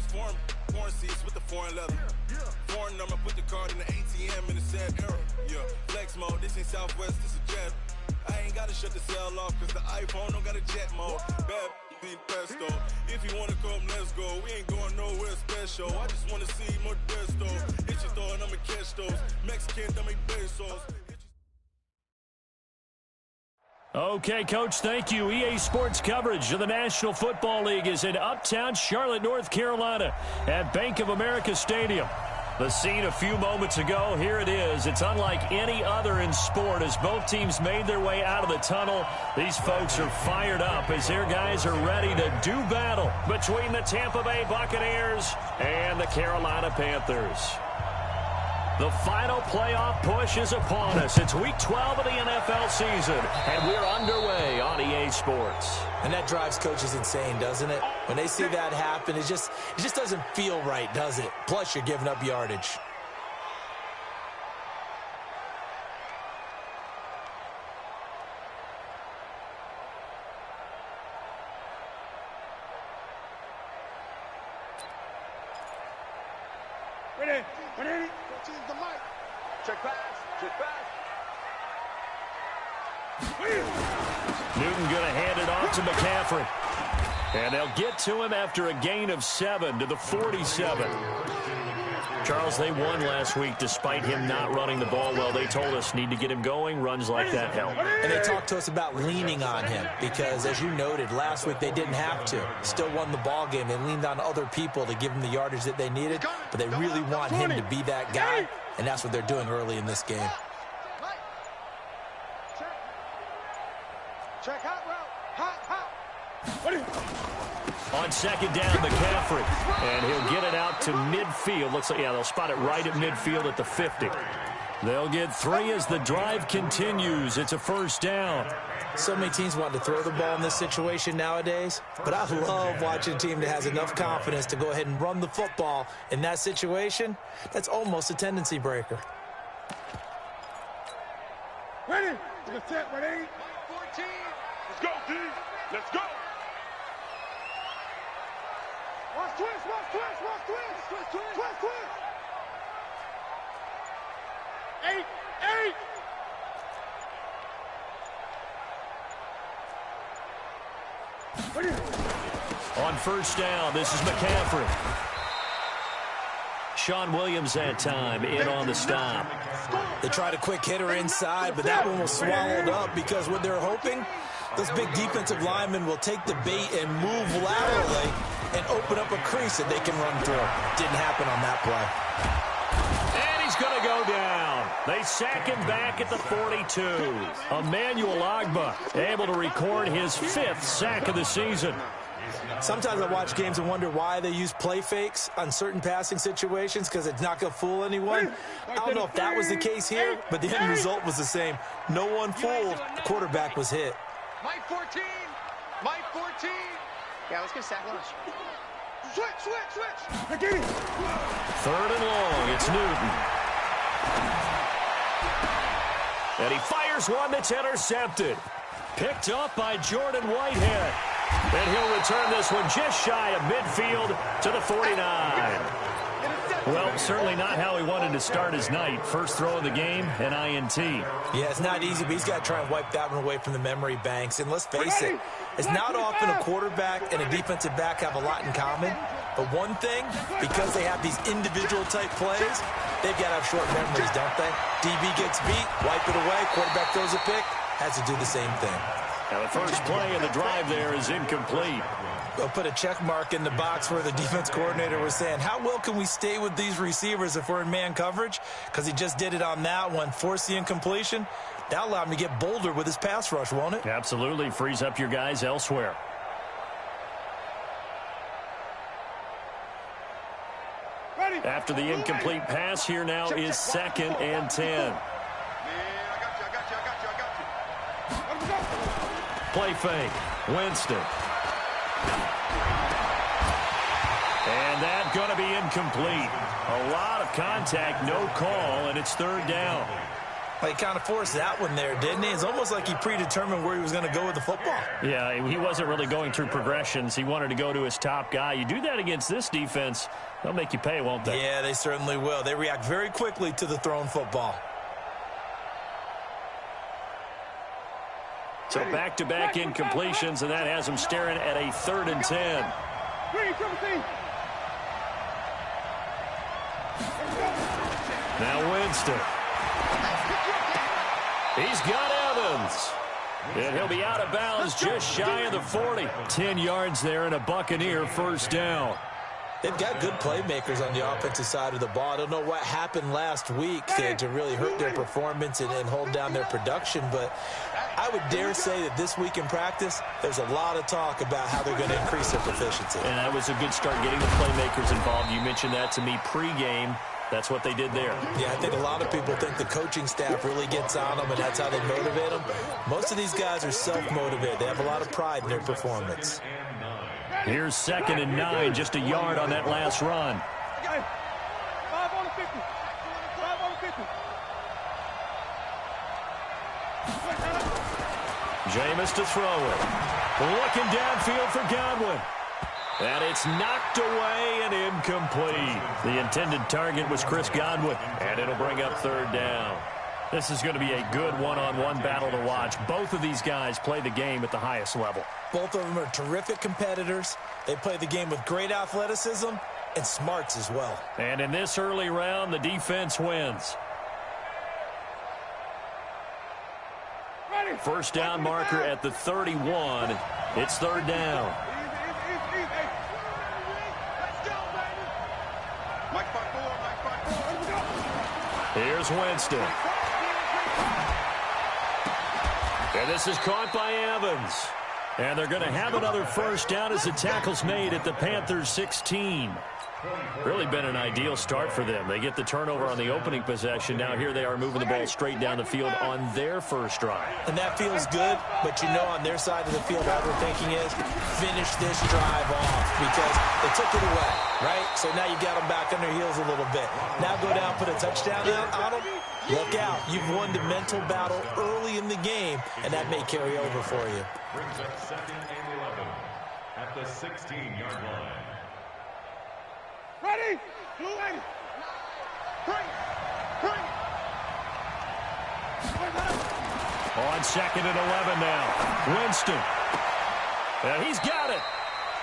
Foreign seats with the foreign leather. Foreign number, put the card in the ATM in the sad era. Yeah, flex mode, this ain't Southwest, this is jet. I ain't gotta shut the cell off, cause the iPhone don't got a jet mode. Bad pesto. If you wanna come, let's go. We ain't going nowhere special. I just wanna see more desto. Hit your throw and I'ma catch those. Mexican, don't make pesos. Okay, Coach, thank you. EA Sports coverage of the National Football League is in uptown Charlotte, North Carolina at Bank of America Stadium. The scene a few moments ago, here it is. It's unlike any other in sport as both teams made their way out of the tunnel. These folks are fired up as their guys are ready to do battle between the Tampa Bay Buccaneers and the Carolina Panthers. The final playoff push is upon us. It's Week 12 of the NFL season, and we're underway on EA Sports. And that drives coaches insane, doesn't it? When they see that happen, it just doesn't feel right, does it? Plus, you're giving up yardage. Ready. The mic. Check pass. Newton going to hand it off to McCaffrey. And they'll get to him after a gain of 7 to the 47. Charles, they won last week despite him not running the ball well. They told us need to get him going. Runs like that help. And they talked to us about leaning on him because, as you noted, last week they didn't have to. Still won the ball game. They leaned on other people to give them the yardage that they needed, but they really want him to be that guy, and that's what they're doing early in this game. Check hot route. Hot. On second down, McCaffrey. And he'll get it out to midfield. Looks like, yeah, they'll spot it right at midfield at the 50. They'll get 3 as the drive continues. It's a first down. So many teams want to throw the ball in this situation nowadays, but I love watching a team that has enough confidence to go ahead and run the football in that situation. That's almost a tendency breaker. Ready. Let's set. Ready. 14. Let's go, D. Let's go. Watch twist. Twist. 8. On first down, this is McCaffrey. Sean Williams that time in on the stop. They tried a quick hitter inside, but that one was swallowed up because what they're hoping, those big defensive linemen will take the bait and move laterally and open up a crease that they can run through. Didn't happen on that play. And he's going to go down. They sack him back at the 42. Emmanuel Ogbah able to record his 5th sack of the season. Sometimes I watch games and wonder why they use play fakes on certain passing situations because it's not going to fool anyone. I don't know if that was the case here, but the end result was the same. No one fooled. The quarterback was hit. Mike 14. Yeah, let's get sack lunch. Switch. 3rd and long. It's Newton. And he fires one that's intercepted. Picked up by Jordan Whitehead. And he'll return this one just shy of midfield to the 49. Well, certainly not how he wanted to start his night. First throw of the game, an INT. Yeah, it's not easy, but he's got to try and wipe that one away from the memory banks. And let's face it, it's not often a quarterback and a defensive back have a lot in common. But one thing, because they have these individual type plays, they've got to have short memories, don't they? DB gets beat, wipe it away, quarterback throws a pick, has to do the same thing. Now the first play of the drive there is incomplete. They'll put a check mark in the box where the defense coordinator was saying, how well can we stay with these receivers if we're in man coverage? Because he just did it on that one, forced the incompletion. That'll allow him to get bolder with his pass rush, won't it? Absolutely. Frees up your guys elsewhere. After the incomplete pass, here now is 2nd and 10. Play fake. Winston. And that's going to be incomplete. A lot of contact, no call, and it's 3rd down. Well, he kind of forced that one there, didn't he? It's almost like he predetermined where he was going to go with the football. Yeah, he wasn't really going through progressions. He wanted to go to his top guy. You do that against this defense, they'll make you pay, won't they? Yeah, they certainly will. They react very quickly to the thrown football. So back-to-back incompletions, and that has him staring at a 3rd and 10. Now Winston. He's got Evans. And he'll be out of bounds just shy of the 40. 10 yards there and a Buccaneer first down. They've got good playmakers on the offensive side of the ball. I don't know what happened last week to really hurt their performance and hold down their production, but I would dare say that this week in practice, there's a lot of talk about how they're going to increase their proficiency. And that was a good start getting the playmakers involved. You mentioned that to me pregame. That's what they did there. Yeah, I think a lot of people think the coaching staff really gets on them, and that's how they motivate them. Most of these guys are self-motivated. They have a lot of pride in their performance. Here's 2nd and 9, just a yard on that last run. 5 on the 50. 5 on the 50. Jameis to throw it. Looking downfield for Godwin. And it's knocked away and incomplete. The intended target was Chris Godwin, and it'll bring up 3rd down. This is going to be a good one-on-one battle to watch. Both of these guys play the game at the highest level. Both of them are terrific competitors. They play the game with great athleticism and smarts as well. And in this early round, the defense wins. First down marker at the 31. It's 3rd down. Here's Winston. And this is caught by Evans. And they're going to have another first down as the tackle's made at the Panthers' 16. Really been an ideal start for them. They get the turnover on the opening possession. Now here they are moving the ball straight down the field on their first drive. And that feels good, but you know on their side of the field what we're thinking is finish this drive off because they took it away, right? So now you got them back on their heels a little bit. Now go down, put a touchdown out on them. Look out. You've won the mental battle early in the game, and that may carry over for you. Brings up 2nd and 11 at the 16-yard line. Ready? Blue lady. Bring. On 2nd and 11 now. Winston. And he's got it.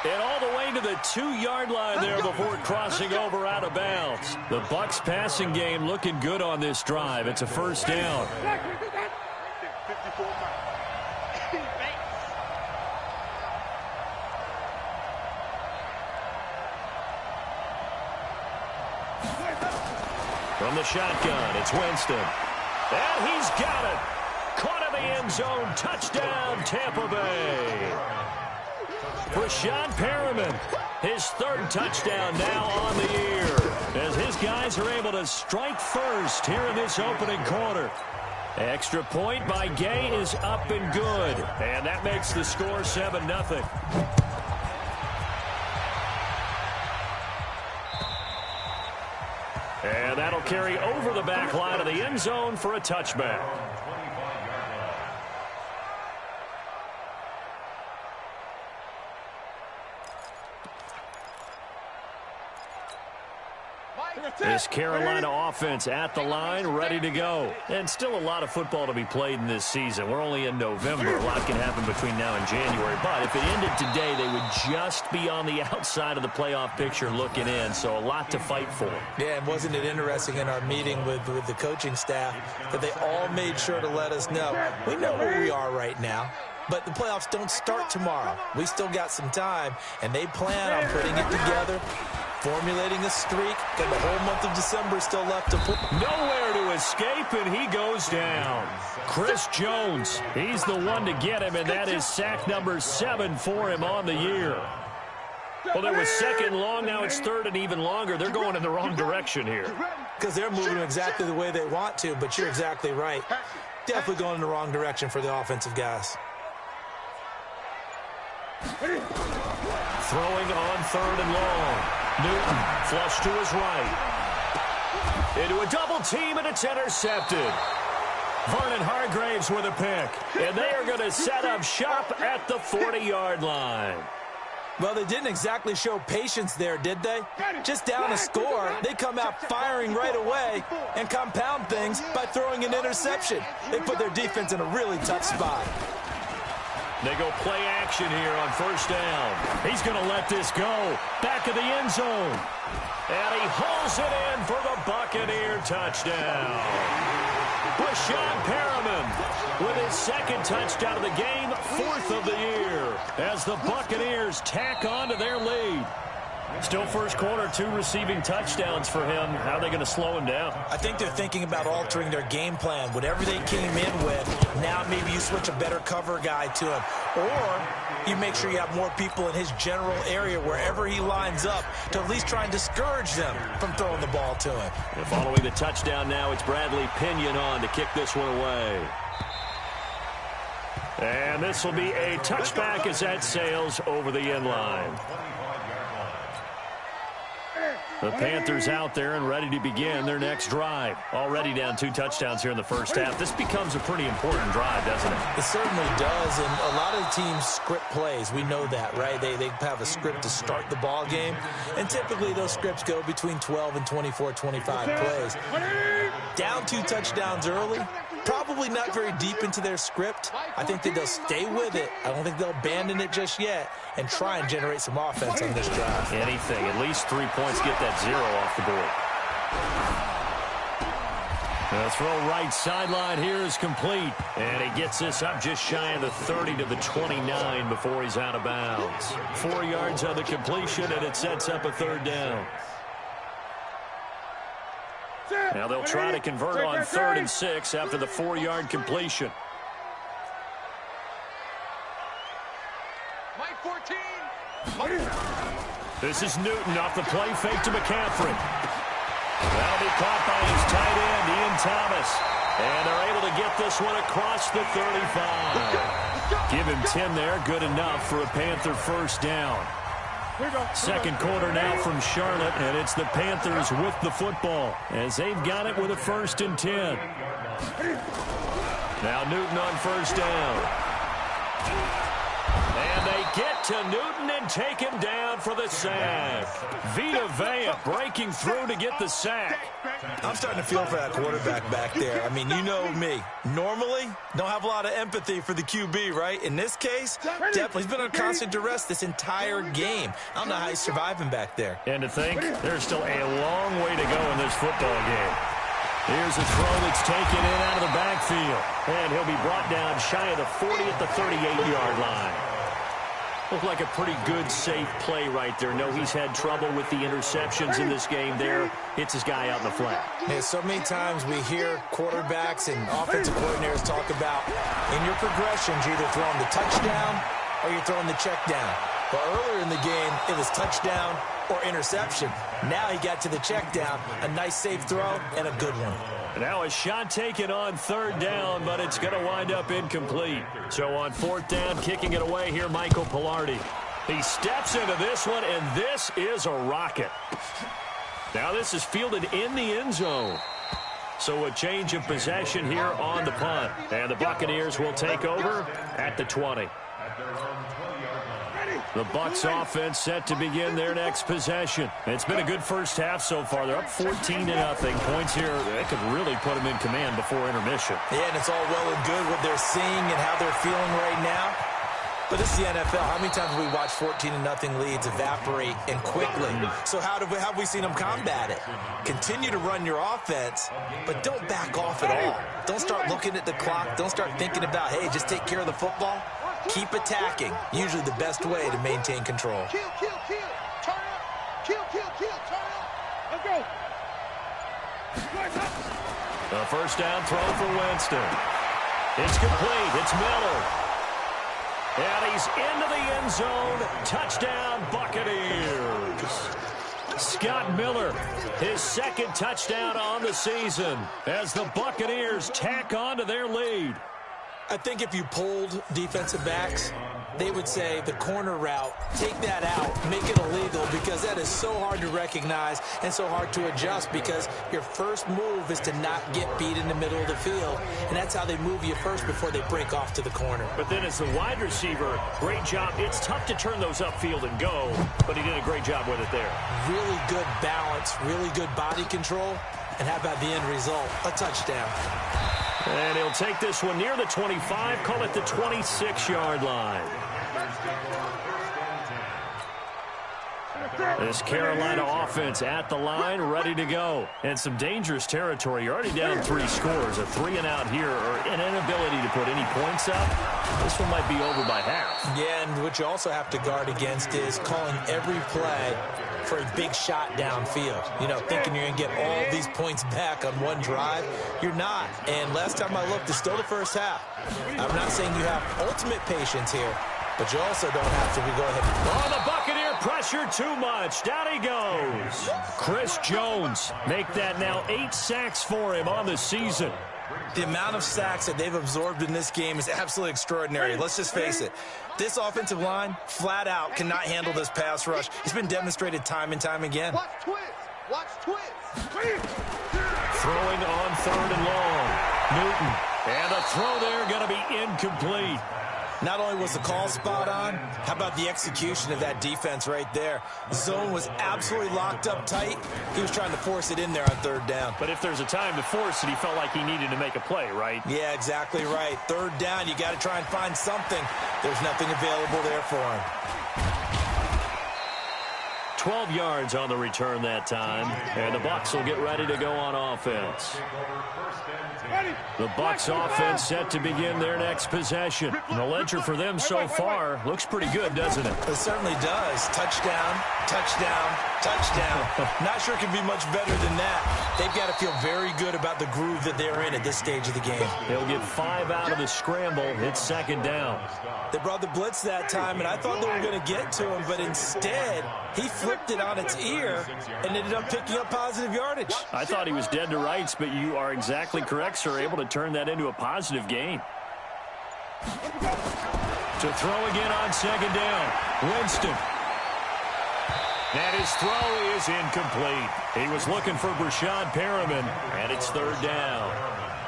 And all the way to the 2-yard line there before crossing over out of bounds. The Bucs passing game looking good on this drive. It's a first down. 54 miles. From the shotgun, it's Winston. And he's got it. Caught in the end zone. Touchdown, Tampa Bay. Rashawn Perriman, his 3rd touchdown now on the year. As his guys are able to strike first here in this opening quarter. Extra point by Gay is up and good. And that makes the score 7-0. And that'll carry over the back line of the end zone for a touchback. This Carolina offense at the line, ready to go. And still a lot of football to be played in this season. We're only in November. A lot can happen between now and January. But if it ended today, they would just be on the outside of the playoff picture looking in. So a lot to fight for. Yeah, and wasn't it interesting in our meeting with the coaching staff that they all made sure to let us know, we know where we are right now. But the playoffs don't start tomorrow. We still got some time, and they plan on putting it together, formulating a streak, and the whole month of December is still left to put. Nowhere to escape, and he goes down. Chris Jones, he's the one to get him, and that is sack number 7 for him on the year. Well, there was 2nd long, now it's 3rd and even longer. They're going in the wrong direction here. Because they're moving exactly the way they want to, but you're exactly right. Definitely going in the wrong direction for the offensive guys. Throwing on 3rd and long. Newton flush to his right. Into a double team, and it's intercepted. Vernon Hargraves with a pick. And they are going to set up shop at the 40-yard line. Well, they didn't exactly show patience there, did they? Just down a score, they come out firing right away and compound things by throwing an interception. They put their defense in a really tough spot. They go play action here on first down. He's going to let this go. Back of the end zone. And he hauls it in for the Buccaneer touchdown. Brashad Perriman with his second touchdown of the game, 4th of the year, as the Buccaneers tack on to their lead. Still first quarter, 2 receiving touchdowns for him. How are they going to slow him down? I think they're thinking about altering their game plan. Whatever they came in with, now maybe you switch a better cover guy to him. Or you make sure you have more people in his general area wherever he lines up to at least try and discourage them from throwing the ball to him. And following the touchdown now, it's Bradley Pinion on to kick this one away. And this will be a touchback as that sails over the end line. The Panthers out there and ready to begin their next drive. Already down 2 touchdowns here in the first half. This becomes a pretty important drive, doesn't it? It certainly does, and a lot of teams script plays. We know that, right? They have a script to start the ball game, and typically those scripts go between 12 and 24, 25 plays. Down 2 touchdowns early, probably not very deep into their script. I think that they'll stay with it. I don't think they'll abandon it just yet and try and generate some offense on this drive. Anything, at least 3 points, get that 0 off the board. The throw right sideline here is complete. And he gets this up just shy of the 30 to the 29 before he's out of bounds. 4 yards on the completion, and it sets up a 3rd down. Now they'll try to convert on 3rd and 6 after the 4-yard completion. Mike 14. This is Newton off the play fake to McCaffrey. That'll be caught by his tight end, Ian Thomas. And they're able to get this one across the 35. Give him 10 there, good enough for a Panther first down. Second quarter now from Charlotte, and it's the Panthers with the football as they've got it with a 1st and 10. Now Newton on first down. And they get to Newton and take him down for the sack. Vita Vea breaking through to get the sack. I'm starting to feel for that quarterback back there. I mean, you know me. Normally, don't have a lot of empathy for the QB, right? In this case, definitely. He's been under constant duress this entire game. I don't know how he's surviving back there. And to think, there's still a long way to go in this football game. Here's a throw that's taken in out of the backfield. And he'll be brought down shy of the 40 at the 38-yard line. Looked like a pretty good, safe play right there. No, he's had trouble with the interceptions in this game there. Hits his guy out in the flat. Yeah, so many times we hear quarterbacks and offensive coordinators talk about in your progressions, you're either throwing the touchdown or you're throwing the check down. But earlier in the game, it was touchdown or interception. Now he got to the check down, a nice safe throw, and a good one. Now a shot taken on 3rd down, but it's going to wind up incomplete. So on 4th down, kicking it away here, Michael Pilardi. He steps into this one, and this is a rocket. Now this is fielded in the end zone. So a change of possession here on the punt. And the Buccaneers will take over at the 20. The Bucs offense set to begin their next possession. It's been a good first half so far. They're up 14-0. Points here, they could really put them in command before intermission. Yeah, and it's all well and good what they're seeing and how they're feeling right now. But this is the NFL. How many times have we watched 14-0 leads evaporate and quickly? So how have we seen them combat it? Continue to run your offense, but don't back off at all. Don't start looking at the clock. Don't start thinking about, hey, just take care of the football. Keep attacking. Usually the best way to maintain control. Kill, kill, kill. Turn up. Kill, kill, kill. Turn up. Let's go. The first down throw for Winston. It's complete. It's Miller. And he's into the end zone. Touchdown, Buccaneers. Scott Miller, his 2nd touchdown on the season as the Buccaneers tack on to their lead. I think if you polled defensive backs, they would say the corner route, take that out, make it illegal, because that is so hard to recognize and so hard to adjust, because your first move is to not get beat in the middle of the field, and that's how they move you first before they break off to the corner. But then as the wide receiver, great job. It's tough to turn those upfield and go, but he did a great job with it there. Really good balance, really good body control, and how about the end result? A touchdown. And he'll take this one near the 25, call it the 26-yard line. This Carolina offense at the line, ready to go. And some dangerous territory. You're already down 3 scores. A 3-and-out here, or an inability to put any points up. This one might be over by half. Yeah, and what you also have to guard against is calling every play for a big shot downfield. You know, thinking you're going to get all these points back on one drive. You're not. And last time I looked, it's still the first half. I'm not saying you have ultimate patience here, but you also don't have to go ahead. Oh, the Buccaneer pressure too much. Down he goes. Chris Jones make that now 8 sacks for him on the season. The amount of sacks that they've absorbed in this game is absolutely extraordinary. Let's just face it. This offensive line, flat out, cannot handle this pass rush. It's been demonstrated time and time again. Watch twist. Watch twist. Throwing on 3rd and long. Newton. And a throw there going to be incomplete. Not only was the call spot on, how about the execution of that defense right there? The zone was absolutely locked up tight. He was trying to force it in there on 3rd down. But if there's a time to force it, he felt like he needed to make a play, right? Yeah, exactly right. 3rd down, you got to try and find something. There's nothing available there for him. 12 yards on the return that time, and the Bucs will get ready to go on offense. The Bucs offense set to begin their next possession. And the ledger for them so far looks pretty good, doesn't it? It certainly does. Touchdown, touchdown, touchdown. Not sure it can be much better than that. They've got to feel very good about the groove that they're in at this stage of the game. They'll get 5 out of the scramble. It's 2nd down. They brought the blitz that time, and I thought they were going to get to him, but instead, he flipped it on its ear and ended up picking up positive yardage. I thought he was dead to rights, but you are exactly correct, sir. Able to turn that into a positive gain. To throw again on 2nd down. Winston. And his throw is incomplete. He was looking for Brashad Perriman, and it's 3rd down.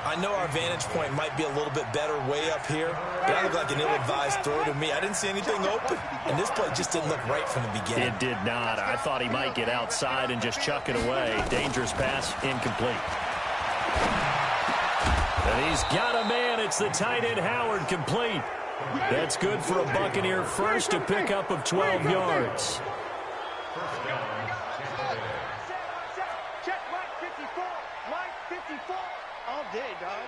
I know our vantage point might be a little bit better way up here, but that looked like an ill-advised throw to me. I didn't see anything open, and this play just didn't look right from the beginning. It did not. I thought he might get outside and just chuck it away. Dangerous pass, incomplete. And he's got a man. It's the tight end Howard, complete. That's good for a Buccaneer first, a pickup of 12 yards. Check right 54. Right 54. All day, dog.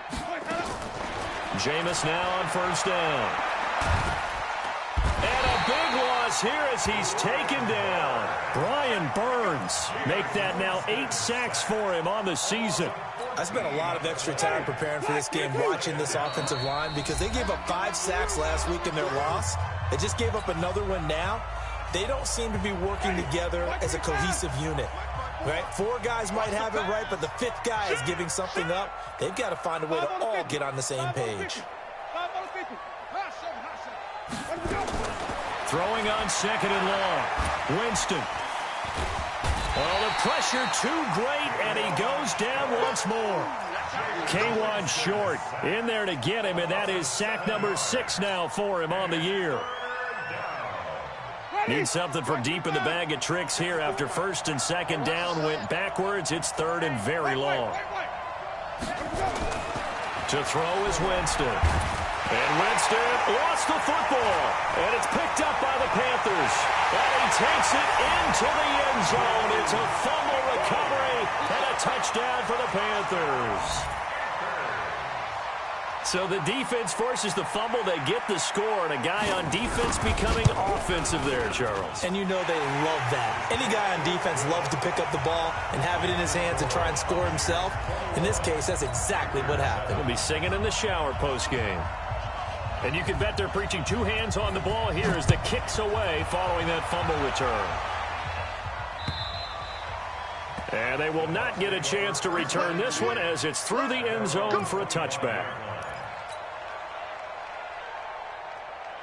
Jameis now on 1st down. And a big loss here as he's taken down. Brian Burns make that now 8 sacks for him on the season. I spent a lot of extra time preparing for this game, watching this offensive line, because they gave up 5 sacks last week in their loss. They just gave up another one now. They don't seem to be working together as a cohesive unit. Right? 4 guys might have it right, but the 5th guy is giving something up. They've got to find a way to all get on the same page. Throwing on 2nd and long. Winston. Oh, the pressure too great, and he goes down once more. K1 short in there to get him, and that is sack number 6 now for him on the year. Need something from deep in the bag of tricks here after 1st and 2nd down went backwards. It's 3rd and very long. To throw is Winston. And Winston lost the football. And it's picked up by the Panthers. And he takes it into the end zone. It's a fumble recovery and a touchdown for the Panthers. So the defense forces the fumble. They get the score, and a guy on defense becoming offensive there, Charles. And you know they love that. Any guy on defense loves to pick up the ball and have it in his hands and try and score himself. In this case, that's exactly what happened. We'll be singing in the shower postgame. And you can bet they're preaching 2 hands on the ball here as the kick's away following that fumble return. And they will not get a chance to return this one as it's through the end zone for a touchback.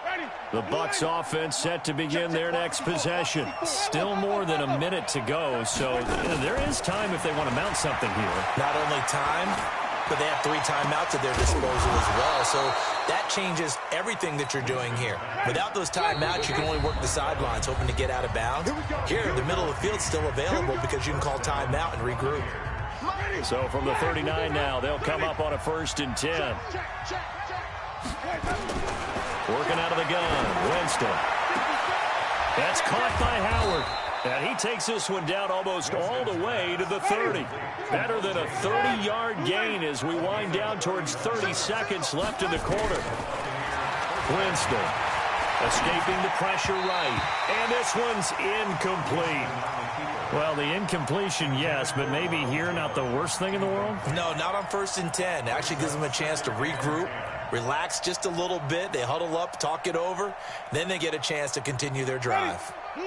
Ready. The Bucs offense set to begin their next possession. Still more than a minute to go, so there is time if they want to mount something here. Not only time, but they have 3 timeouts at their disposal as well, so that changes everything that you're doing here. Without those timeouts, you can only work the sidelines, hoping to get out of bounds. Here, the middle of the field's still available because you can call timeout and regroup. So from the 39 now, they'll come up on a 1st and 10. Working out of the gun, Winston. That's caught by Howard. And he takes this one down almost all the way to the 30. Better than a 30-yard gain as we wind down towards 30 seconds left in the quarter. Winston escaping the pressure right. And this one's incomplete. Well, the incompletion, yes, but maybe here not the worst thing in the world? No, not on 1st and 10. It actually gives them a chance to regroup, relax just a little bit. They huddle up, talk it over. Then they get a chance to continue their drive.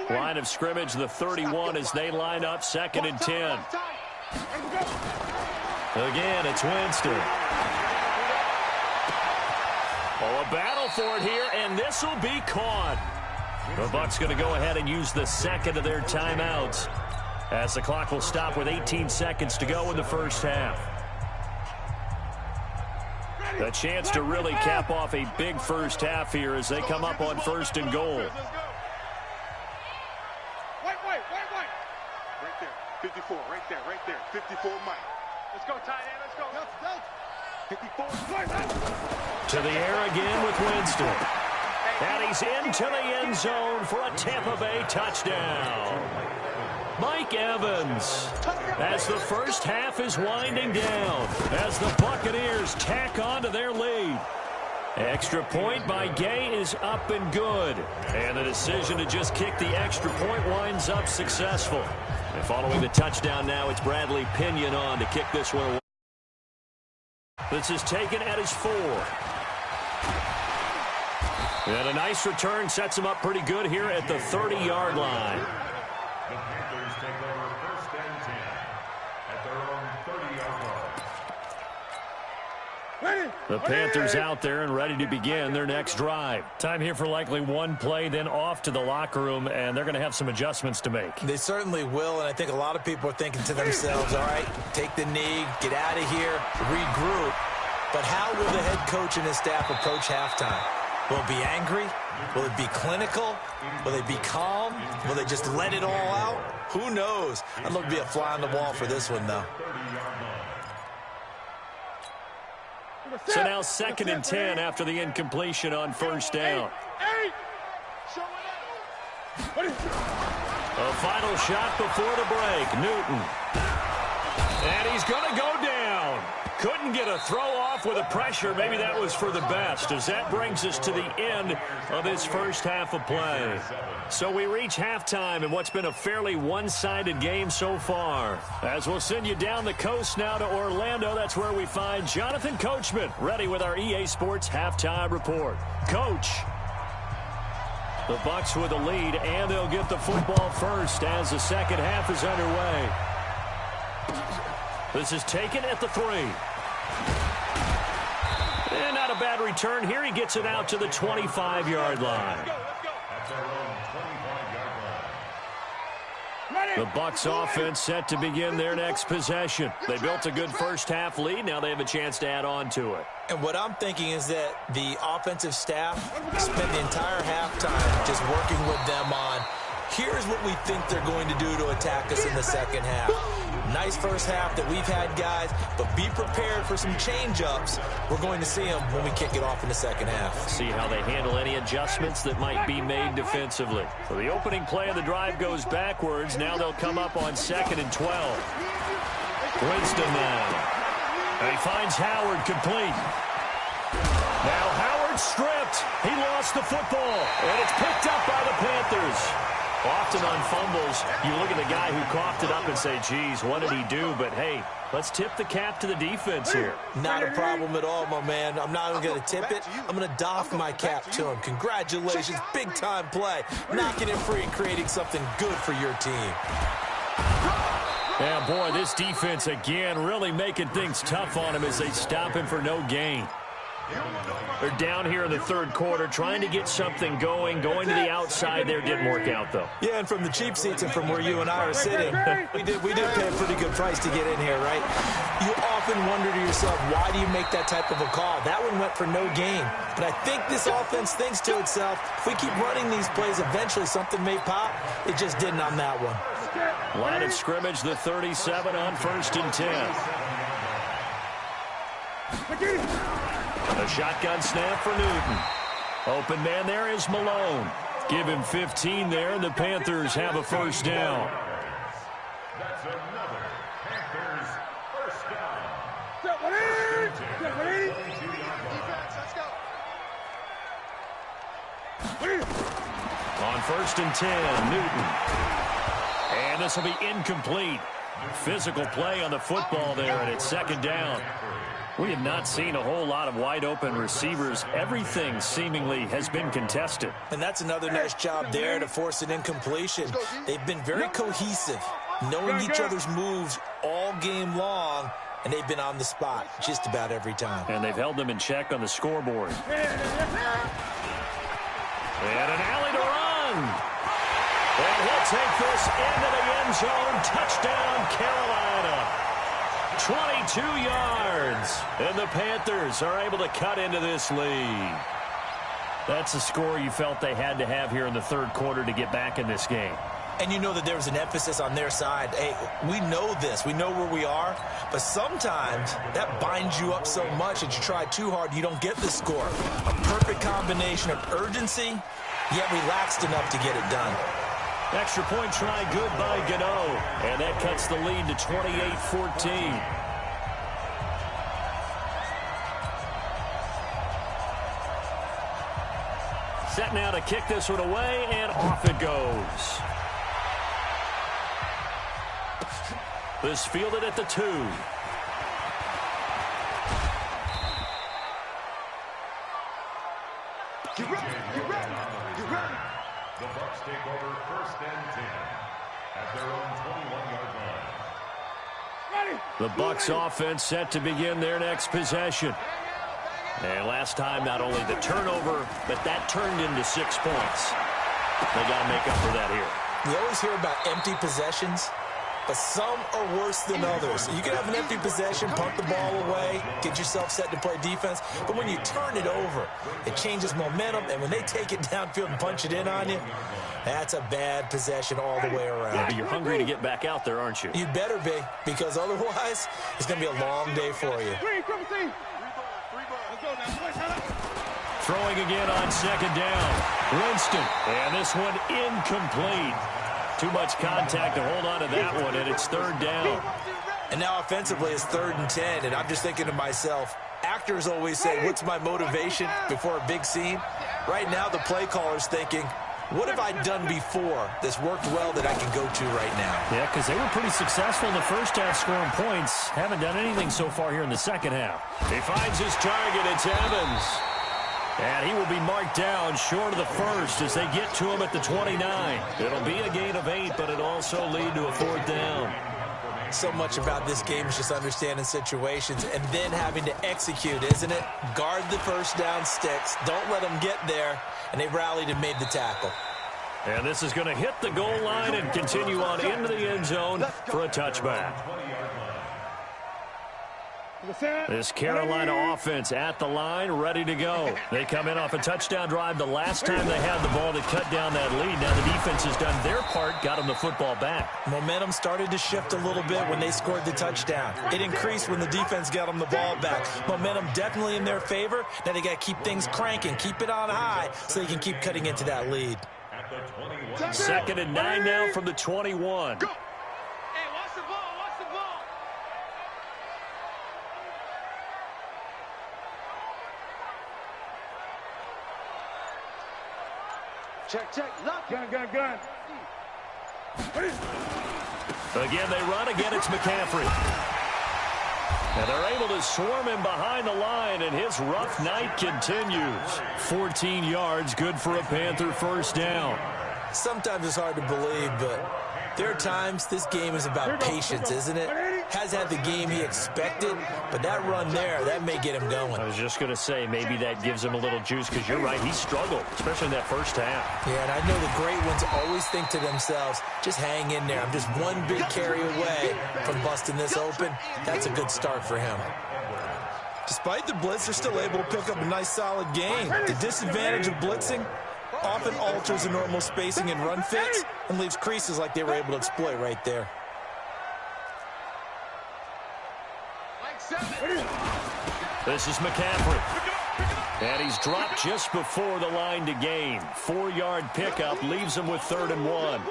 Line of scrimmage, the 31 as they line up 2nd and 10. Again, it's Winston. Oh, a battle for it here, and this will be caught. The Bucs going to go ahead and use the 2nd of their timeouts as the clock will stop with 18 seconds to go in the first half. A chance to really cap off a big first half here as they come up on 1st and goal. Wait. Right there. 54, right there. 54, Mike. Let's go, tight end. Let's go. 54. To the air again with Winston. And he's into the end zone for a Tampa Bay touchdown. Mike Evans, as the first half is winding down, as the Buccaneers tack on to their lead. Extra point by Gay is up and good. And the decision to just kick the extra point winds up successful. And following the touchdown now, it's Bradley Pinion on to kick this one away. This is taken at his 4. And a nice return sets him up pretty good here at the 30-yard line. The Panthers take over 1st and 10 at their own 30-yard line. The Panthers out there and ready to begin their next drive. Time here for likely one play, then off to the locker room, and they're going to have some adjustments to make. They certainly will, and I think a lot of people are thinking to themselves, all right, take the knee, get out of here, regroup. But how will the head coach and his staff approach halftime? Will it be angry? Will it be clinical? Will they be calm? Will they just let it all out? Who knows? I'd love to be a fly on the wall for this one, though. So now 2nd and 10 after the incompletion on 1st down. A final shot before the break. Newton. And he's going to go down. Couldn't get a throw off with the pressure. Maybe that was for the best, as that brings us to the end of this first half of play. So we reach halftime in what's been a fairly one-sided game so far. As we'll send you down the coast now to Orlando, that's where we find Jonathan Coachman, ready with our EA Sports halftime report. Coach. The Bucs with the lead, and they'll get the football first as the second half is underway. This is taken at the 3. And not a bad return here. He gets it out to the 25-yard line. The Bucs offense set to begin their next possession. They built a good first half lead. Now they have a chance to add on to it. And what I'm thinking is that the offensive staff spent the entire halftime just working with them on, here's what we think they're going to do to attack us in the second half. Nice first half that we've had, guys, but be prepared for some change-ups. We're going to see them when we kick it off in the second half. See how they handle any adjustments that might be made defensively. So the opening play of the drive goes backwards. Now they'll come up on 2nd and 12. Winston now. And he finds Howard complete. Now Howard stripped. He lost the football, and it's picked up by the Panthers. Often on fumbles, you look at the guy who coughed it up and say, geez, what did he do? But, hey, let's tip the cap to the defense here. Not a problem at all, my man. I'm not even going to tip it. I'm going to doff my cap to him. Congratulations, big-time play. Knocking it free and creating something good for your team. Yeah, boy, this defense, again, really making things tough on him as they stop him for no gain. They're down here in the third quarter, trying to get something going to the outside there. Didn't work out, though. Yeah, and from the cheap seats and from where you and I are sitting, we did pay a pretty good price to get in here, right? You often wonder to yourself, why do you make that type of a call? That one went for no gain. But I think this offense thinks to itself, if we keep running these plays, eventually something may pop. It just didn't on that one. Line of scrimmage, the 37 on 1st and 10. A shotgun snap for Newton. Open man there is Malone. Give him 15 there, and the Panthers have a first down. That's another Panthers first down. On 1st and 10, Newton. And this will be incomplete. Physical play on the football there, and it's 2nd down. We have not seen a whole lot of wide-open receivers. Everything seemingly has been contested. And that's another nice job there to force an incompletion. They've been very cohesive, knowing each other's moves all game long, and they've been on the spot just about every time. And they've held them in check on the scoreboard. And an alley to run. And he'll take this into the end zone. Touchdown, Carolina. 22 yards. And the Panthers are able to cut into this lead. That's a score you felt they had to have here in the third quarter to get back in this game. And you know that there was an emphasis on their side. Hey, we know this. We know where we are. But sometimes that binds you up so much that you try too hard, you don't get the score. A perfect combination of urgency, yet relaxed enough to get it done. Extra point try good by Gano. And that cuts the lead to 28-14. Set now to kick this one away, and off it goes. This fielded at the 2. The Bucs take over 1st and 10 at their own 21-yard line. The Bucs offense set to begin their next possession. And last time, not only the turnover, but that turned into 6 points. They got to make up for that here. You always hear about empty possessions, but some are worse than others. You can have an empty possession, punt the ball away, get yourself set to play defense, but when you turn it over, it changes momentum, and when they take it downfield and punch it in on you, that's a bad possession all the way around. Yeah, but you're hungry to get back out there, aren't you? You better be, because otherwise, it's going to be a long day for you. Throwing again on 2nd down. Winston, and this one incomplete. Too much contact to hold on to that one, and it's 3rd down. And now offensively it's 3rd and 10, and I'm just thinking to myself, actors always say, what's my motivation before a big scene? Right now the play caller's thinking, what have I done before that's worked well that I can go to right now? Yeah, because they were pretty successful in the first half scoring points. Haven't done anything so far here in the second half. He finds his target. It's Evans. And he will be marked down short of the first as they get to him at the 29. It'll be a gain of 8, but it'll also lead to a 4th down. So much about this game is just understanding situations and then having to execute, isn't it? Guard the first down sticks. Don't let them get there. And they rallied and made the tackle. And this is going to hit the goal line and continue on into the end zone for a touchback. This Carolina offense at the line, ready to go. They come in off a touchdown drive the last time they had the ball to cut down that lead. Now the defense has done their part, got them the football back. Momentum started to shift a little bit when they scored the touchdown. It increased when the defense got them the ball back. Momentum definitely in their favor. Now they got to keep things cranking, keep it on high so they can keep cutting into that lead. 2nd and 9 now from the 21. Go. Hey, watch the ball, watch the ball. Check. Lock. Gun. Again, they run. Again, it's McCaffrey. And they're able to swarm him behind the line, and his rough night continues. 14 yards, good for a Panther first down. Sometimes it's hard to believe, but there are times this game is about patience, isn't it? Hasn't had the game he expected, but that run there, that may get him going. I was just going to say, maybe that gives him a little juice, because you're right, he struggled, especially in that first half. Yeah, and I know the great ones always think to themselves, just hang in there. I'm just one big carry away from busting this open. That's a good start for him. Despite the blitz, they're still able to pick up a nice, solid gain. The disadvantage of blitzing often alters the normal spacing and run fits and leaves creases like they were able to exploit right there. This is McCaffrey. And he's dropped just before the line to gain. 4-yard pickup leaves him with 3rd and 1.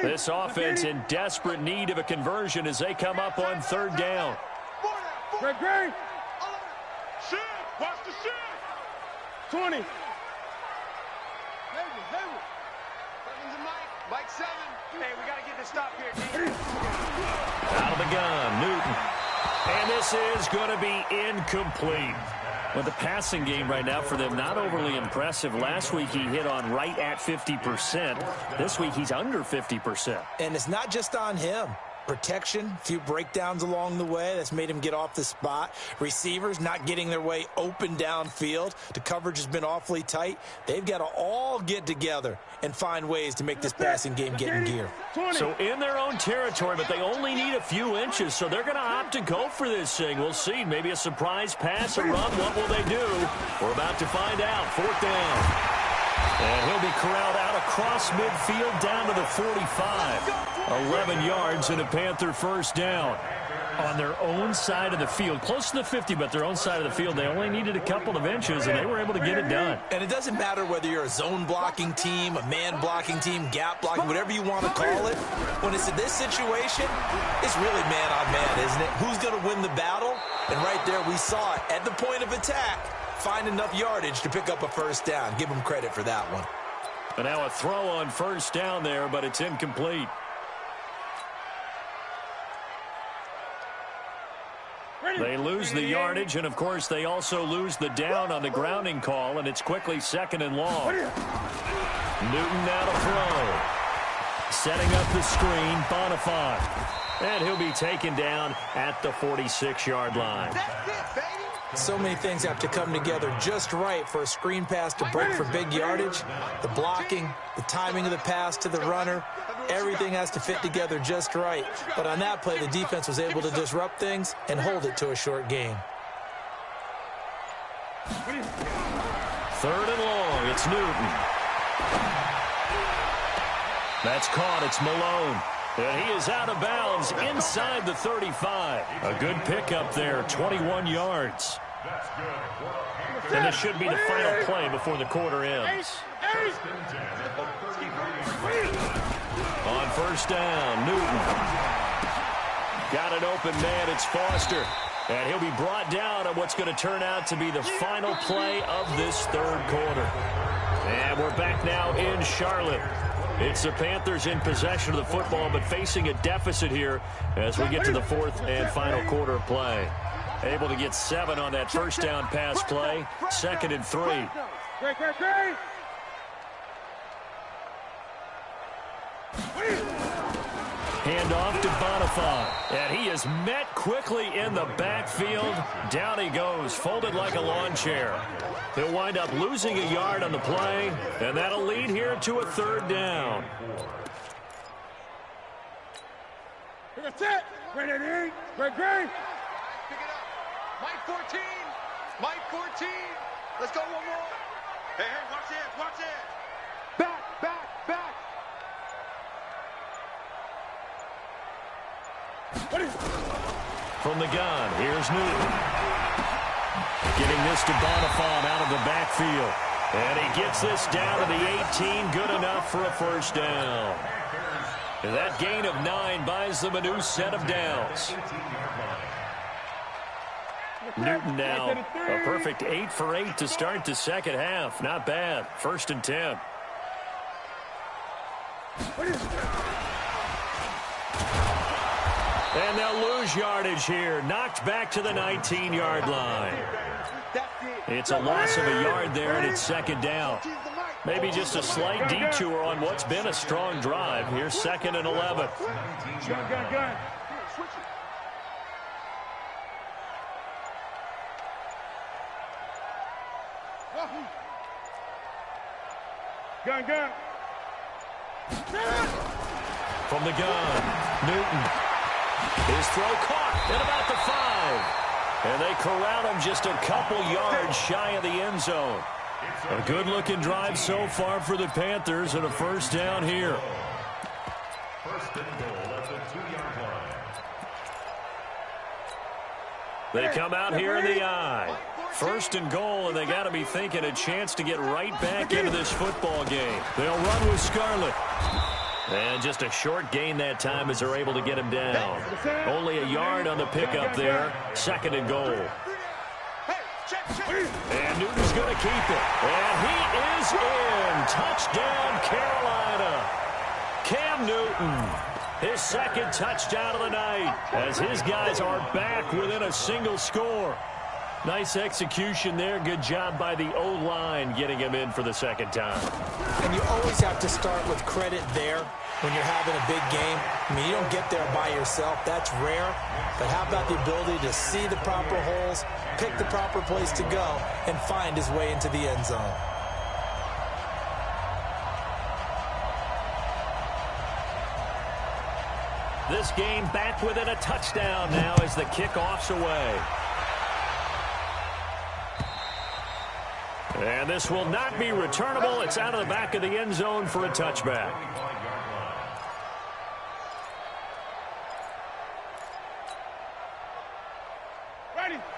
This offense in desperate need of a conversion as they come up on 3rd down. Greg. Shift. Watch the shift. 20. Mike 7. Hey, we got to get this stop here, D. Out of the gun, Newton. And this is going to be incomplete. Well, the passing game right now for them, not overly impressive. Last week he hit on right at 50%. This week he's under 50%. And it's not just on him. Protection, a few breakdowns along the way. That's made him get off the spot. Receivers not getting their way open downfield. The coverage has been awfully tight. They've got to all get together and find ways to make this passing game get in gear. So in their own territory, but they only need a few inches, so they're going to opt to go for this thing. We'll see. Maybe a surprise pass or run. What will they do? We're about to find out. 4th down. And he'll be corralled out across midfield down to the 45. 11 yards and a Panther 1st down. On their own side of the field, close to the 50, but their own side of the field, they only needed a couple of inches, and they were able to get it done. And it doesn't matter whether you're a zone blocking team, a man blocking team, gap blocking, whatever you want to call it. When it's in this situation, it's really man on man, isn't it? Who's going to win the battle? And right there we saw it. At the point of attack, find enough yardage to pick up a 1st down. Give them credit for that one. But now a throw on 1st down there, but it's incomplete. They lose the yardage, and, of course, they also lose the down on the grounding call, and it's quickly 2nd and long. Newton now to throw. Setting up the screen, Bonifant. And he'll be taken down at the 46-yard line. So many things have to come together just right for a screen pass to break for big yardage. The blocking, the timing of the pass to the runner, everything has to fit together just right. But on that play, the defense was able to disrupt things and hold it to a short gain. 3rd and long, it's Newton. That's caught, it's Malone. And he is out of bounds inside the 35. A good pickup there, 21 yards. And this should be the final play before the quarter ends. On 1st down, Newton. Got an open man, it's Foster. And he'll be brought down on what's going to turn out to be the final play of this 3rd quarter. And we're back now in Charlotte. It's the Panthers in possession of the football, but facing a deficit here as we get to the 4th and final quarter of play. Able to get 7 on that 1st down pass play. 2nd and 3. Hand off to Bonifant. And he is met quickly in the backfield. Down he goes, folded like a lawn chair. He'll wind up losing a yard on the play, and that'll lead here to a 3rd down. That's it. Ready, Greg. Pick it up. Mike 14. Mike 14. Let's go one more. Hey, watch it. Watch it. Back. From the gun, here's Newton. Getting this to Bonifant out of the backfield. And he gets this down to the 18. Good enough for a 1st down. And that gain of 9 buys them a new set of downs. Newton now a perfect 8 for 8 to start the 2nd half. Not bad. 1st and 10. And they'll lose yardage here. Knocked back to the 19-yard line. It's a loss of a yard there, and it's second down. Maybe just a slight detour on what's been a strong drive. Here's 2nd and 11. Gun. Gun. From the gun, Newton. His throw caught at about the 5. And they corral him just a couple yards shy of the end zone. A good-looking drive so far for the Panthers, and a first down here. First and goal at the 2-yard line. They come out here in the I. First and goal, and they got to be thinking a chance to get right back into this football game. They'll run with Scarlett. And just a short gain that time as they're able to get him down. Only a yard on the pickup there. 2nd and goal. And Newton's going to keep it. And he is in. Touchdown, Carolina. Cam Newton, his 2nd touchdown of the night, as his guys are back within a single score. Nice execution there. Good job by the O-line getting him in for the 2nd time. And you always have to start with credit there when you're having a big game. I mean, you don't get there by yourself. That's rare. But how about the ability to see the proper holes, pick the proper place to go, and find his way into the end zone? This game back within a touchdown now as the kickoff's away. And this will not be returnable. It's out of the back of the end zone for a touchback.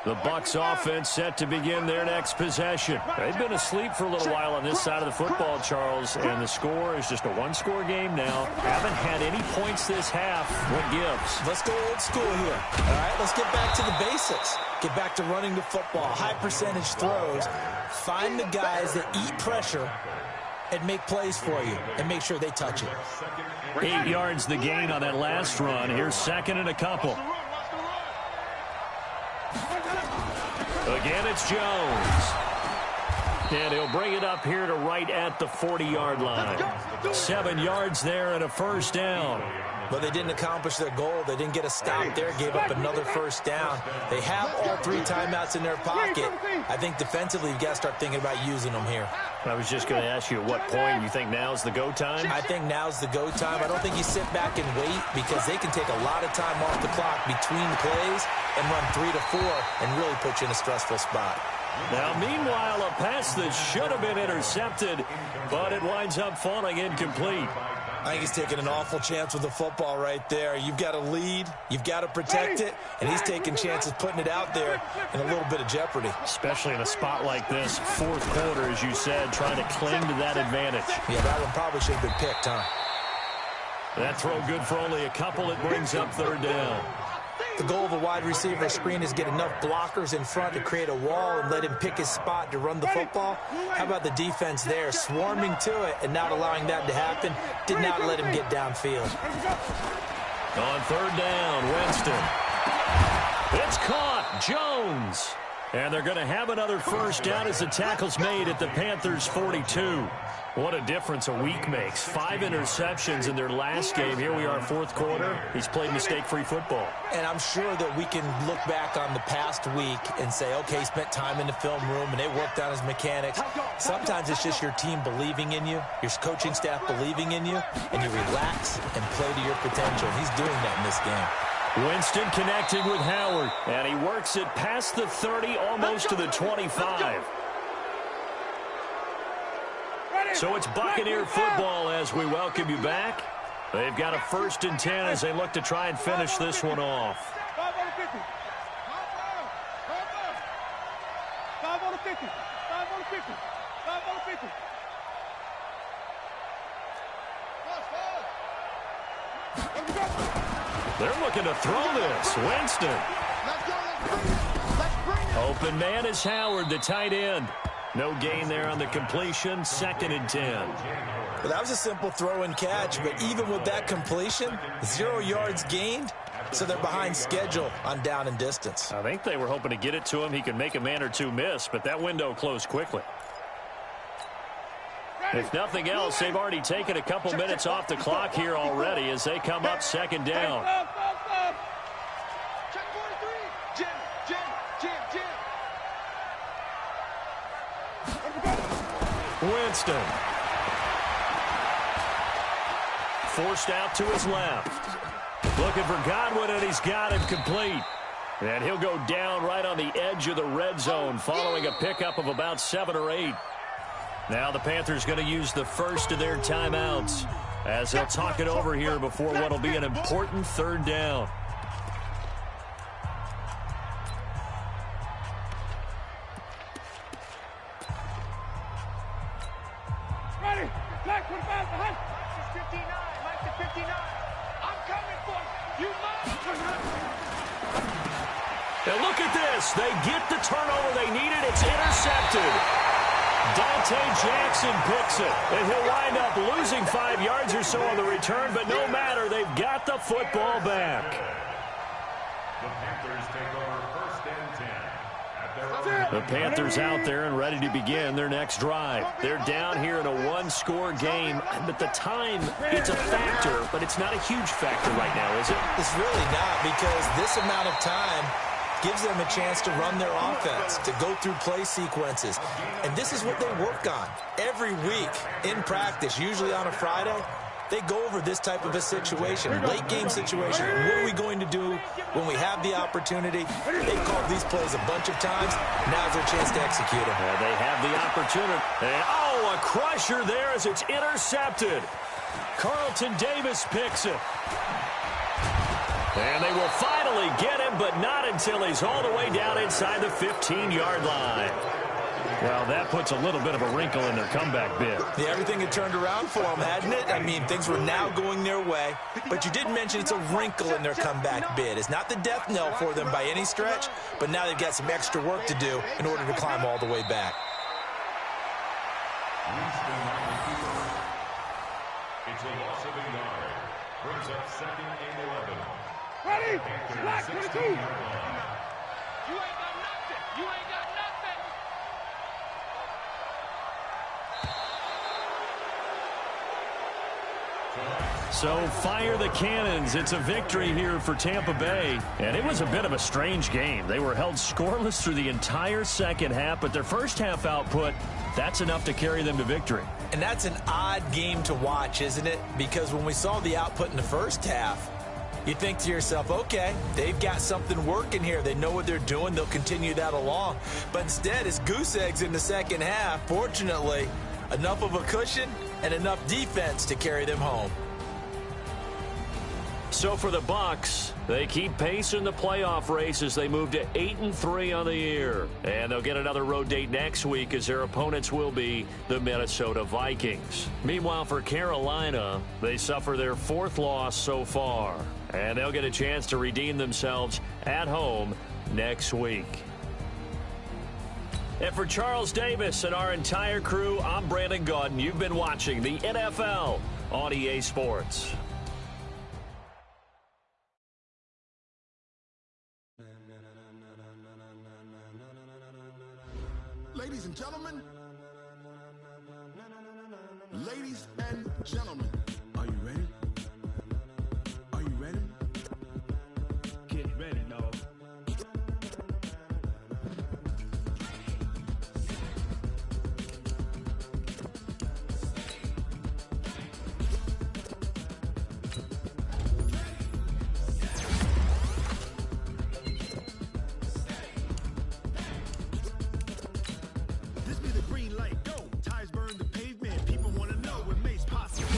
The Bucs offense set to begin their next possession. They've been asleep for a little while on this side of the football, Charles, and the score is just a one-score game now. Haven't had any points this half. What gives? Let's go old school here. All right, let's get back to the basics. Get back to running the football, high percentage throws. Find the guys that eat pressure and make plays for you and make sure they touch it. 8 yards the gain on that last run. Here's 2nd and a couple. Again, it's Jones. And he'll bring it up here to right at the 40-yard line. 7 yards there and a first down. But they didn't accomplish their goal. They didn't get a stop there, gave up another first down. They have all 3 timeouts in their pocket. I think defensively, you've got to start thinking about using them here. I was just going to ask you at what point you think now's the go time? I think now's the go time. I don't think you sit back and wait because they can take a lot of time off the clock between the plays and run 3 to 4 and really put you in a stressful spot. Now, meanwhile, a pass that should have been intercepted, but it winds up falling incomplete. I think he's taking an awful chance with the football right there. You've got to lead, you've got to protect it, and he's taking chances putting it out there in a little bit of jeopardy. Especially in a spot like this, 4th quarter, as you said, trying to cling to that advantage. Yeah, that one probably should have been picked, huh? That throw good for only a couple. It brings up 3rd down. The goal of a wide receiver screen is get enough blockers in front to create a wall and let him pick his spot to run the football. How about the defense there, swarming to it and not allowing that to happen? Did not let him get downfield. On 3rd down, Winston. It's caught. Jones. And they're going to have another first down as the tackle's made at the Panthers' 42. What a difference a week makes. 5 interceptions in their last game. Here we are, 4th quarter. He's played mistake-free football. And I'm sure that we can look back on the past week and say, okay, he spent time in the film room and they worked on his mechanics. Sometimes it's just your team believing in you, your coaching staff believing in you, and you relax and play to your potential. He's doing that in this game. Winston connected with Howard, and he works it past the 30, almost to the 25. So it's Buccaneer football as we welcome you back. They've got a 1st and 10 as they look to try and finish this one off. 5 on the 50. 5 on the 50. 5 on the 50. 5 on the 50. They're looking to throw this. Winston. Open man is Howard, the tight end. No gain there on the completion. 2nd and 10. Well, that was a simple throw and catch, but even with that completion, 0 yards gained, So they're behind schedule on down and distance. I think they were hoping to get it to him. He could make a man or two miss, but that window closed quickly. If nothing else, they've already taken a couple minutes off the clock here already as they come up second down. Check 43. Jim. Winston. Forced out to his left. Looking for Godwin, and he's got him complete. And he'll go down right on the edge of the red zone following a pickup of about 7 or 8. Now the Panthers going to use the first of their timeouts as they'll talk it over here before what will be an important third down. Ready. Black 45 behind. Mike's 59. Mike's 59. I'm coming for you. You must. And look at this. They get the turnover they needed. It's intercepted. Dante Jackson picks it, and he'll wind up losing 5 yards or so on the return, but no matter, they've got the football back. The Panthers take over first and 10 at their own. The Panthers out there and ready to begin their next drive. They're down here in a one-score game, but the time, it's a factor, but it's not a huge factor right now, is it? It's really not, because this amount of time gives them a chance to run their offense, to go through play sequences. And this is what they work on every week in practice, usually on a Friday. They go over this type of a situation, late game situation. What are we going to do when we have the opportunity? They've called these plays a bunch of times. Now's their chance to execute them. Yeah, they have the opportunity. And, a crusher there as it's intercepted. Carlton Davis picks it. And they will finally get him, but not until he's all the way down inside the 15-yard line. Well, that puts a little bit of a wrinkle in their comeback bid. Yeah, everything had turned around for them, hadn't it? I mean, things were now going their way. But you did mention it's a wrinkle in their comeback bid. It's not the death knell for them by any stretch, but now they've got some extra work to do in order to climb all the way back. It's a loss of a yard. Brings up second and 11. Ready. Panthers Black 22. 16-yard line. You ain't got nothing. You ain't got nothing. So fire the cannons. It's a victory here for Tampa Bay. And it was a bit of a strange game. They were held scoreless through the entire second half, but their first half output, that's enough to carry them to victory. And that's an odd game to watch, isn't it? Because when we saw the output in the first half, you think to yourself, okay, they've got something working here. They know what they're doing. They'll continue that along. But instead, it's goose eggs in the second half. Fortunately, enough of a cushion and enough defense to carry them home. So for the Bucs, they keep pace in the playoff race as they move to 8-3 on the year. And they'll get another road date next week as their opponents will be the Minnesota Vikings. Meanwhile, for Carolina, they suffer their 4th loss so far. And they'll get a chance to redeem themselves at home next week. And for Charles Davis and our entire crew, I'm Brandon Gaudin. You've been watching the NFL on EA Sports. Ladies and gentlemen, are you ready? Are you ready? Get ready, dog. This be the green light, go. Tires burn the pavement. People want to know what makes possible.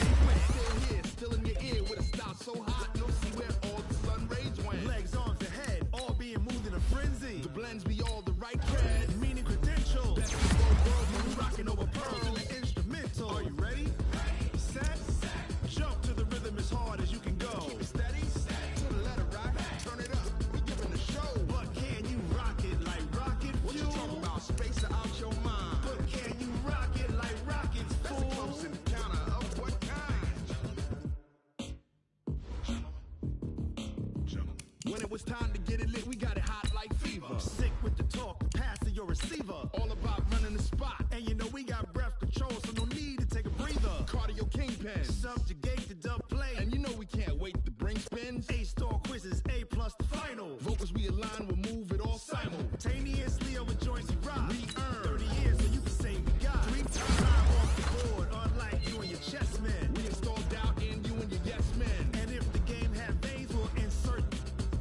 When it was time to get it lit, we got it hot like fever. Sick with the talk, pass to your receiver. All about running the spot. And you know we got breath control, so no need to take a breather. Cardio kingpin. Subjugate the dub play. And you know we can't wait to bring spins. A-star quizzes, A+ the final. Vocals we align, we'll move it all simultaneously over joints we rock. We earn 30 years so you can say we got 3 times off the board, unlike you and your chess men. We install doubt in you and your yes men. And if the game had veins, we'll insert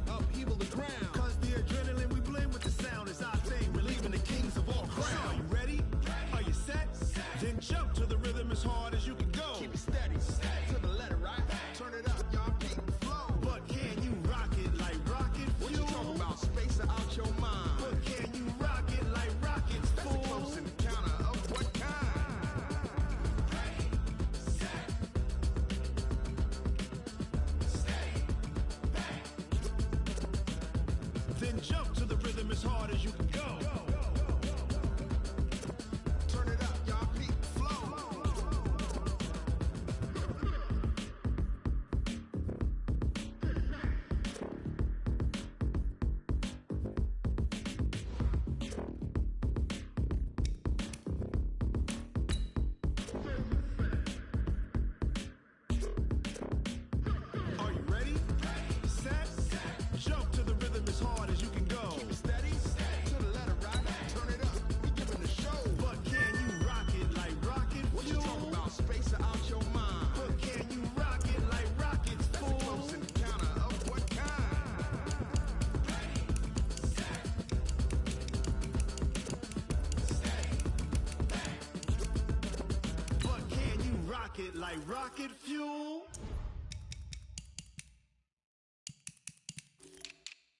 upheaval the ground. Cause the adrenaline we blend with the sound is our thing. We're leaving the kings of all crowns. So are you ready? Are you set? Then jump to the rhythm as hard as you can go. Keep it steady, to the letter, right? Turn it up, y'all keep the flow. But can you rock it like rocket fuel? What you talking about? Space out your mind. But can you rock it like rockets, That's fool? a close encounter of what kind? Then jump to the rhythm as hard as you can go. Turn it up, y'all keep the flow. Are you ready? Set? Jump to the rhythm as hard as you can go. Keep it steady, to the letter, right? Turn it up, we giving the show. But can you rock it like rocket What you fuel? talking about? Space out your mind. But can you rock it like rockets, That's a fool? close encounter of what kind? But can you rock it like rocket fuel?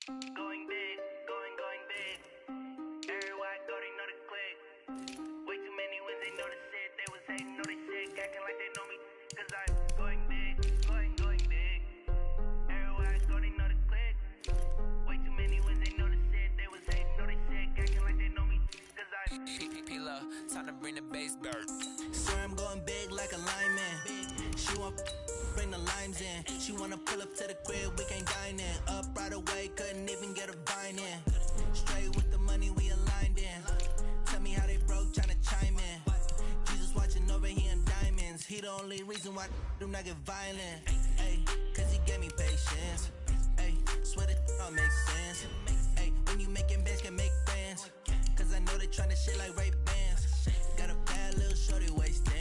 Going big, going big. Everywhere I go, they know the click. Way too many wins, they know the shit. They was hating, know they sick, acting like they know me. Cause I'm going big, going big. Everywhere I go, they know the click. Way too many wins, they know the shit. They was hating, know they sick, acting like they know me. Cause I'm P-P-P-Lo, time to bring the bass bird. Sir, I'm going big like a lineman. She want bring the limes in. She wanna pull up to the crib, we can't dine in. Up right away, couldn't even get a vine in. Straight with the money we aligned in. Tell me how they broke, tryna chime in. Jesus watching over here in diamonds. He the only reason why do not get violent. Ay, cause he gave me patience. Ay, swear that all makes sense. Ay, when you making bands, can make friends. Cause I know they tryna shit like Ray-Bans. Got a bad little shorty wasting.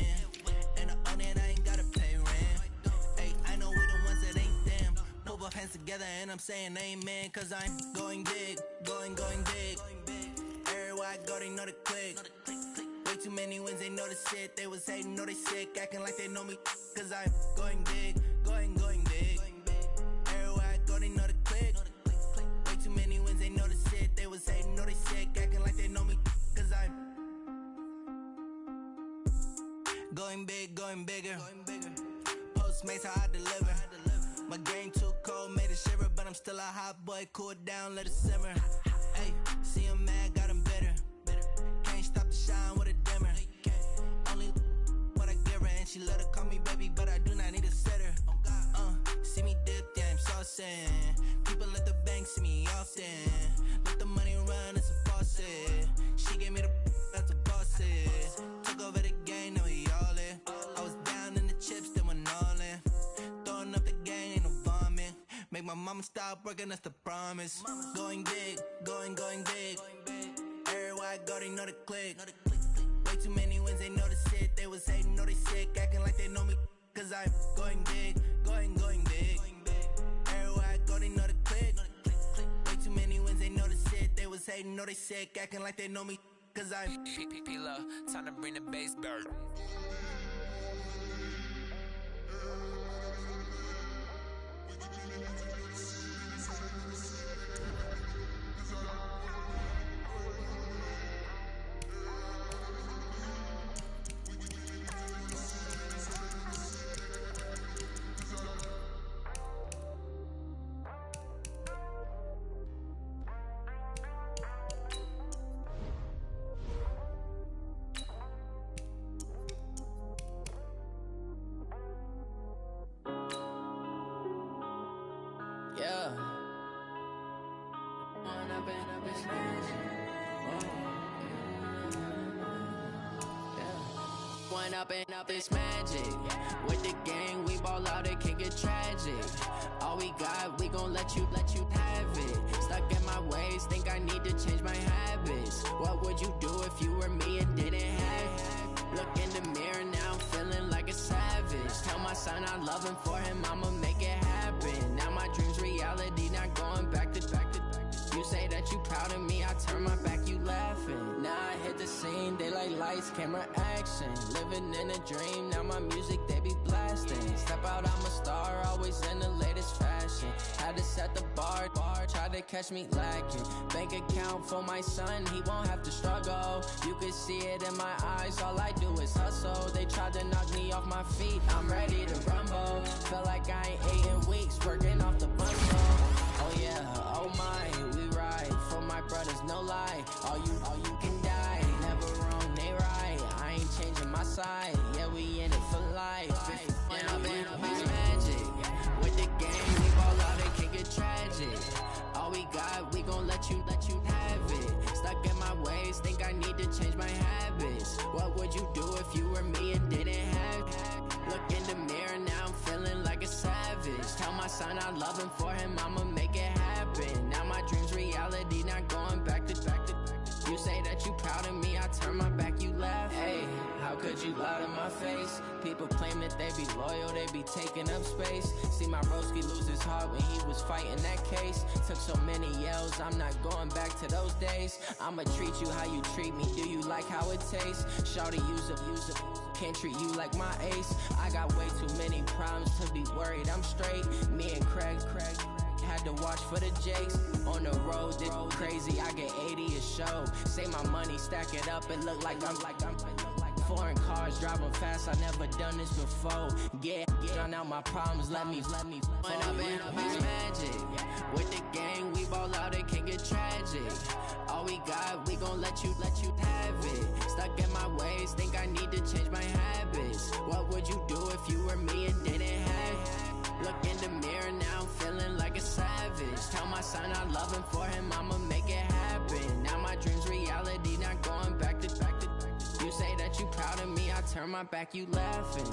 And I own it, I ain't gotta pay rent. Ay, I know we the ones that ain't them. Move our hands together and I'm saying amen. Cause I'm going big, going big. Everywhere I go, they know the click. Way too many wins, they know the shit. They was hating, know they sick, acting like they know me. Cause I'm going big, going big. Everywhere I go, they know the click. Way too many wins, they know the shit. They was hating, know they sick, acting like they know me. Cause I'm going big, going bigger. Postmates, how I deliver. My game too cold, made it shiver, but I'm still a hot boy. Cool it down, let it simmer. Hey, see him mad, got him bitter. Can't stop the shine with a dimmer. Only what I give her, and she let her call me baby, but I do not need a sitter. See me dip, yeah, I'm saucing. People at the bank see me often. Let the money run, it's a faucet. She gave me the that's a boss it. Took over the game, now we all in. I was down in the chips, then went all in. Throwing up the gang, ain't no vomit. Make my mama stop working, that's the promise. Going big, going big. Everywhere I go, they know the click. Way too many wins, they know the shit. They was hating, know they sick, acting like they know me. Cause I'm going big, going big. Everywhere I go, they know the click. Way too many wins, they know the shit. They was hating, know they sick, acting like they know me. Cause I'm P-P-P-Lo, time to bring the bass bird. one up and up, it's magic. With the gang, we ball out, it can get tragic. All we got, we gon' let you have it. Stuck in my ways, think I need to change my habits. What would you do if you were me and didn't have it? Look in the mirror now, I'm feeling like a savage. Tell my son I love him, for him I'ma make it happen. Now my dream's reality, not going back to. You say that you proud of me, I turn my back, you laughing. Now I hit the scene, they like lights, camera, action. Living in a dream, now my music, they be blasting. Step out, I'm a star, always in the latest fashion. Had to set the bar, try to catch me lacking. Bank account for my son, he won't have to struggle. You can see it in my eyes, all I do is hustle. They tried to knock me off my feet, I'm ready to rumble. Feel like I ain't ate in weeks, working off the bundle. Oh yeah, oh my, we ride for my brothers, no lie. All you can die, never wrong, they right. I ain't changing my side, yeah, we in it for life. It's magic. With the game, we ball out, it can get tragic. All we got, we gon' let you have it. Stuck in my ways, think I need to change my habits. What would you do if you were me and didn't have it? Look in the mirror, now I'm feeling like a savage. Tell my son I love him, for him I'ma make it happen. Now my dream's reality, not going back to. You say that you proud of me, I turn my back, you laugh. Hey, how could you lie to my face? People claim that they be loyal, they be taking up space. See my broski lose his heart when he was fighting that case. Took so many yells, I'm not going back to those days. I'ma treat you how you treat me, do you like how it tastes? Shawty, use it, can't treat you like my ace. I got way too many problems to be worried, I'm straight. Me and Craig had to watch for the Jakes. On the road, this crazy, I get 80 a show. Say my money, stack it up, it look like I'm foreign cars, driving fast, I never done this before. Get on out my problems, let me one up and up, it's magic. With the gang, we ball out, it can get tragic. All we got, we gon' let you have it. Stuck in my ways, think I need to change my habits. What would you do if you were me and didn't have it? Look in the mirror, now I'm feeling like a savage. Tell my son I love him, for him I'ma make it happen. Now my dream's reality, not going back to. You say that you proud of me, I turn my back, you laughing.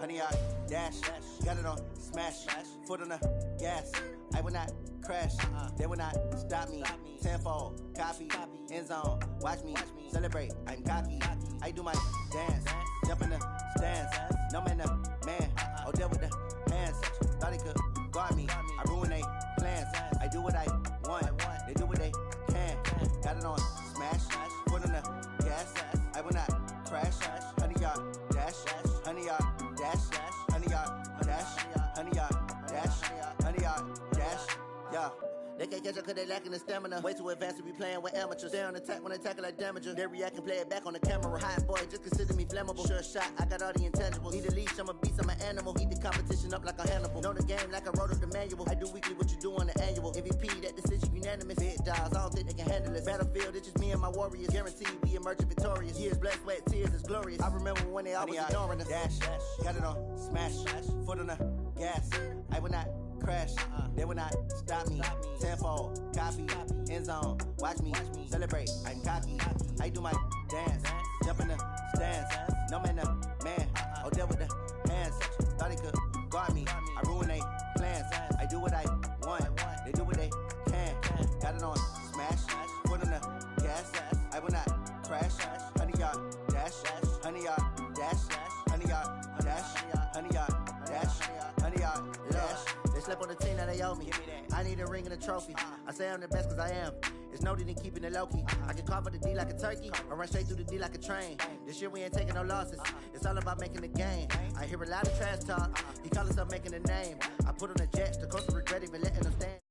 Honey, I dash, got it on smash, foot on the gas. I will not crash, they will not stop me. Tenfold, copy, end zone, watch me celebrate. I'm cocky, I do my dance, jump in the stands. No man, the man, oh, deal with the hands. Thought he could guard me, I ruin they plans. I do what I want, they do what they can. Got it on smash, foot on the gas. I will not crash, honey, y'all dash, honey, y'all dash, honey, y'all dash, honey, y'all dash, honey, y'all dash, yeah. They can't catch up cause they lacking the stamina. Way too advanced to be playing with amateurs. Stay on attack when they tackle like damager. They react and play it back on the camera. Hot boy, just consider me flammable. Sure shot, I got all the intangibles. Need a leash, I'm a beast, I'm an animal. Heat the competition up like a Hannibal. Know the game like I wrote up the manual. I do weekly what you do on the annual. MVP, that decision unanimous. Big dials, I don't think they can handle it. Battlefield, it's just me and my warriors. Guaranteed we emerge victorious. Years, blood, sweat, tears, it's glorious. I remember when they always ignoring us. Dash, got it on smash, foot on the gas. I will not crash, they will not stop me. Tenfold, copy, end zone, watch me celebrate. I'm cocky, I do my dance, jump in the stands. No man, the man, oh, deal with the hands. Thought he could guard me, I ruin they plans. I do what I want, they do what they can. Got it on smash, foot on the gas. I will not crash, honey, y'all dash, honey, y'all dash, honey, y'all dash, honey, y'all dash, honey, y'all dash. They slept on the team, now they owe me. I need a ring and a trophy. I say I'm the best cause I am. It's no need in keeping it low-key. I can carve up the D like a turkey, or run straight through the D like a train. This year we ain't taking no losses. It's all about making the game. I hear a lot of trash talk. He call himself making a name. I put on the jets, the coach regret even letting them stand.